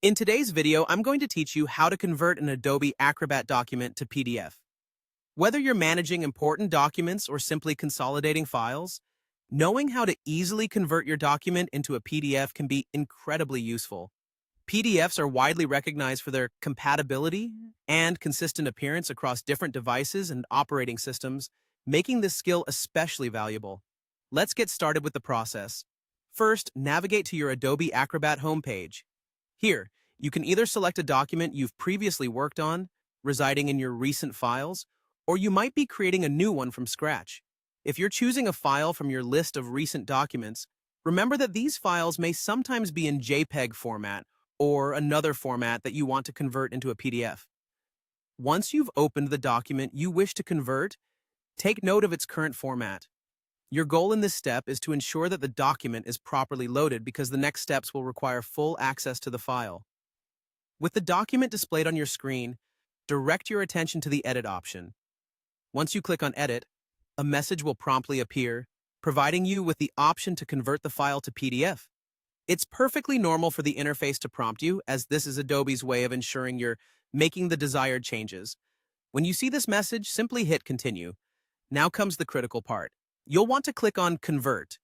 In today's video, I'm going to teach you how to convert an Adobe Acrobat document to PDF. Whether you're managing important documents or simply consolidating files, knowing how to easily convert your document into a PDF can be incredibly useful. PDFs are widely recognized for their compatibility and consistent appearance across different devices and operating systems, making this skill especially valuable. Let's get started with the process. First, navigate to your Adobe Acrobat homepage. Here, you can either select a document you've previously worked on, residing in your recent files, or you might be creating a new one from scratch. If you're choosing a file from your list of recent documents, remember that these files may sometimes be in JPEG format or another format that you want to convert into a PDF. Once you've opened the document you wish to convert, take note of its current format. Your goal in this step is to ensure that the document is properly loaded because the next steps will require full access to the file. With the document displayed on your screen, direct your attention to the Edit option. Once you click on Edit, a message will promptly appear, providing you with the option to convert the file to PDF. It's perfectly normal for the interface to prompt you, as this is Adobe's way of ensuring you're making the desired changes. When you see this message, simply hit Continue. Now comes the critical part. You'll want to click on Convert.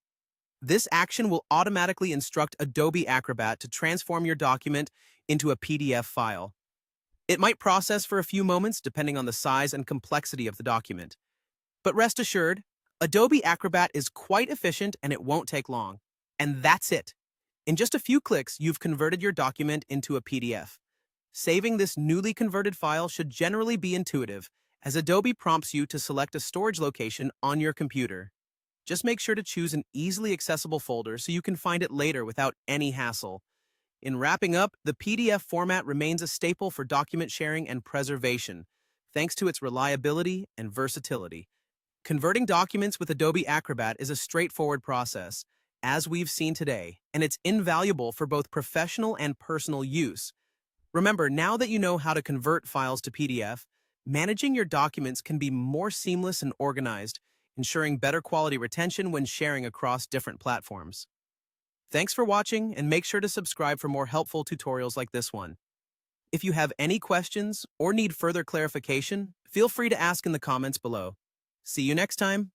This action will automatically instruct Adobe Acrobat to transform your document into a PDF file. It might process for a few moments depending on the size and complexity of the document. But rest assured, Adobe Acrobat is quite efficient and it won't take long. And that's it. In just a few clicks, you've converted your document into a PDF. Saving this newly converted file should generally be intuitive, as Adobe prompts you to select a storage location on your computer. Just make sure to choose an easily accessible folder so you can find it later without any hassle. In wrapping up, the PDF format remains a staple for document sharing and preservation, thanks to its reliability and versatility. Converting documents with Adobe Acrobat is a straightforward process, as we've seen today, and it's invaluable for both professional and personal use. Remember, now that you know how to convert files to PDF, managing your documents can be more seamless and organized, ensuring better quality retention when sharing across different platforms. Thanks for watching, and make sure to subscribe for more helpful tutorials like this one. If you have any questions or need further clarification, feel free to ask in the comments below. See you next time.